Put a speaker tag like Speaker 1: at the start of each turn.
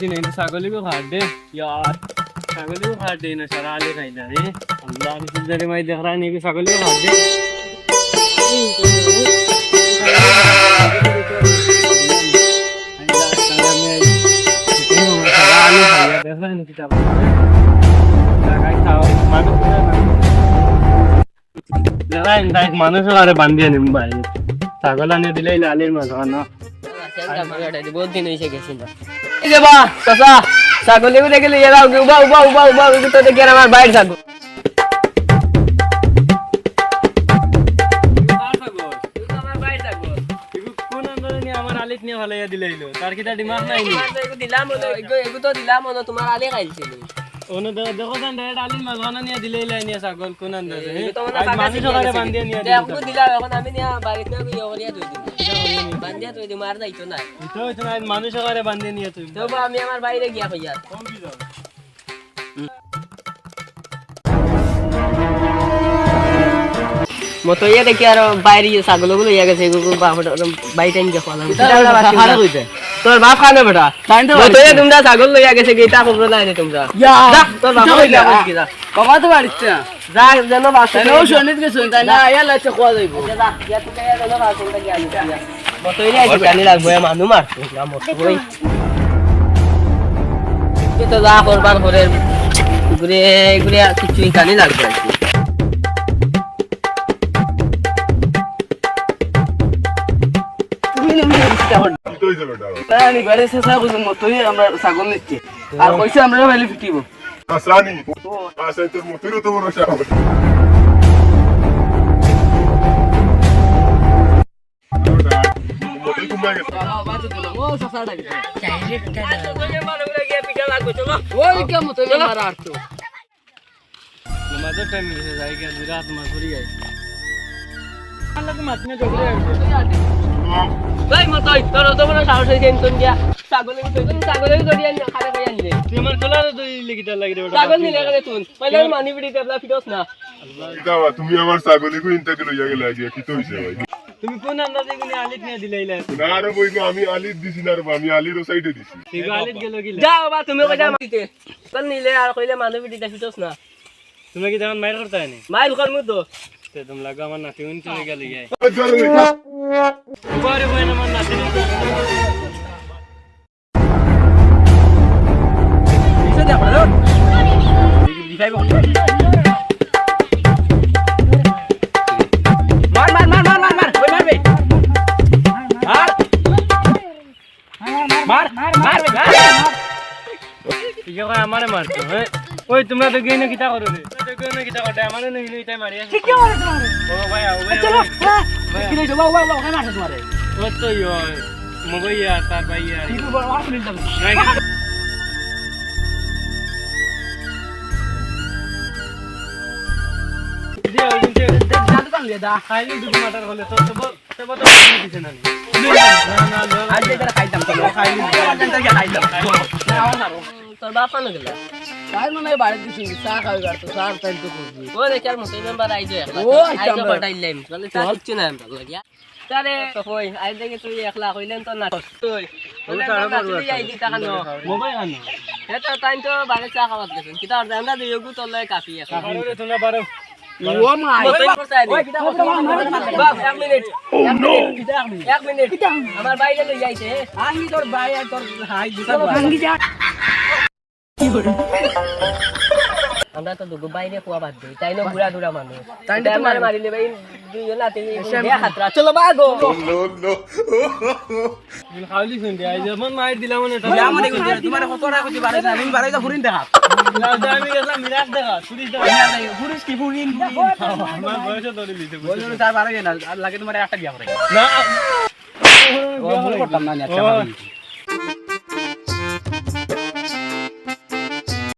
Speaker 1: किसी नहीं तो ছাগলি को काट दे यार ছাগলি को काट दे ना सारा आले खाइला रे अल्लाह की सुंदरी मैं देख रहा नहीं कि ছাগলি को काट दे মানুষ আরে বান্ধিয়ে নিম ভাই ছাগল আনে দিলে লালের মাছ না বহুত দিন হয়েছে গেছি না এই যে বা চাচা ছাগলিও দেখে লিয়ে যাও উবা উবা উবা উবা তো দেখে আমার বাইরে থাকো আমার আলিত নিয়ে ভালো দিলাইলো তার কি তা দিমাগ নাই দিলাম এগো তো দিলাম তোমার আলে খাইছিল ওনে দেখো জান ডাইরেক্ট আলির মাঝখানে নিয়ে দিলেই লাইনিয়া ছাগল কোন আন্দাজে মানুষ সকালে বান্ধিয়ে নিয়ে দেখো দিলা এখন আমি নিয়া বাড়িতে না ইয়া করিয়া দই দিই বান্ধিয়া দই দিই মার যাইতো না তো না মানুষ সকালে বান্ধিয়ে নিয়ে তুই তো আমি আমার বাইরে গিয়া কইয়া কম কি যাও মতো ইয়া দেখি আর বাইরে ছাগলগুলো ইয়া গেছে এগুলো বাইরে নিয়ে খাওয়া খারাপ হইছে তোর বাপ খানে বেটা মতো ইয়া তোমরা ছাগল লইয়া গেছে গিতা খবর নাই রে তোমরা যা তোর বাপ কইলা কি যা বাবা তো বাড়িতে যা জানো বাসে নো শনিত গেছ তাই না ইয়া লাইছে খাওয়া যাইবো যা ইয়া তো ইয়া জানো বাসে তা গিয়া মতো ইয়া কি জানি লাগবে মানু মারতো না মতো কই তো যা করবার করে ঘুরে ঘুরে কিছুই জানি লাগবে আমরা ছাগল নিচ্ছি আর কইছে আমরা ভ্যালি ফিটিব
Speaker 2: আসরানি আসে তোর মতিরও তো বড় সাহস মতি তুমি গেছ
Speaker 1: ও সসাড়া গেছে ডাইরেক্ট তোকে মারো লাগে পিটা লাগবে চলো ওই কেমন তুমি মারা আরতো নামাজের টাইম হয়ে যায় কি রাত মা ঘুরি যাই আল্লাহ কে মাতনে জগরে ভাই মতই তোর তো বড় সাহস হইছে এনতন গিয়া ছাগলের গড়িয়া খালে কই আনলে তুই আমার কলারে দই লিখিতা লাগি রে ছাগল নিলে গেলে তুই পয়লা মানি বিড়ি টেবলা ফিটস না
Speaker 2: দাও তুমি আমার ছাগলিকে ইনতে লইয়া গেলা আগে কি তো হইছে ভাই
Speaker 1: তুমি কোন আন্দাজে গুনি আলিত নিয়ে দিলাইলা
Speaker 2: না রে বইগো আমি আলিত দিছি না রে আমি আলির সাইডে দিছি
Speaker 1: ঠিক আলিত গেল কি যাও বা তুমি কইতা মাটিতে কোন নিলে আর কইলে মানি বিড়ি ফিটস না তুমি কি তখন মাইর করতে আনি মাইর করমু তো তে তুমি লাগা আমার নাতি উনি চলে গেল গায় বারে বইন আমার নাতি নিচে দেখো রে দিফাই বল মার মার মার মার মার মার কই মারবে মার মার মার ঠিক আছে আমারে মারতো হ্যাঁ ওই তোমরা তো গেইনো কিটা করো রে তো গেইনো কিটা করতে আমারে নই নই মারি আছে ঠিক আছে তোমারে ও ভাই ও ভাই চলো কি রে বাবা বাবা কাই মারছে তোমারে ও তো ইয়ো মগই यार তার ভাই यार কি বল আর পুলিশ দাও দিও কিন্তু জাদু কাম দে দা খাইলি দুটো মাটার হলে তো তো তো দিছে না না না আজ যেটা খাইতাম তো খাইলি জানতে কি খাইতাম না আমার সারো তোর বাপ না গেল তাই মনে বাড়ি দিছিস চা খাই আর তো চা টাইম তো করবি ও রে চার মতো মেম্বার আইজো আইজো পাঠাইলাম বলে চা কিচ্ছু না আমরা লাগিয়া তারে তো কই আই দেখে তুই একলা কইলেন তো না তুই বলে তুই আই দি টাকা নো মোবাইল আনো এটা টাইম তো বাড়ি চা খাওয়াত গেছেন কিটা আর আমরা দিয়োগু তো লয় কাফি আছে আরে তোমরা পারো ও মাই ওই কিটা বাপ 1 মিনিট ও নো 1 মিনিট আমার বাইরে লই যাইছে আহি তোর ভাই আর তোর হাই দিছা ভাঙ্গি যা কি করে আমরা তো দুগো বাইরে কোয়া বাদ দেই তাই না বুড়া দুড়া মানুষ তাই না মার মারিলে ভাই দুইজন লাতে দেয়া খাতরা চলো বাগো নো নো বিল খাওলি শুন দে আই যেমন মার দিলাম না এটা আমারে কই তোমারে কত টাকা কই বাড়াই আমি বাড়াই তো ফুরিন দেখা আমি গেলাম মিরাজ দেখা পুলিশ দেখা না পুলিশ কি ফুরিন আমার বয়স ধরে লিতে বলছো তার বাড়াই না লাগে তোমারে একটা বিয়া করে না ও ভুল করতাম না আচ্ছা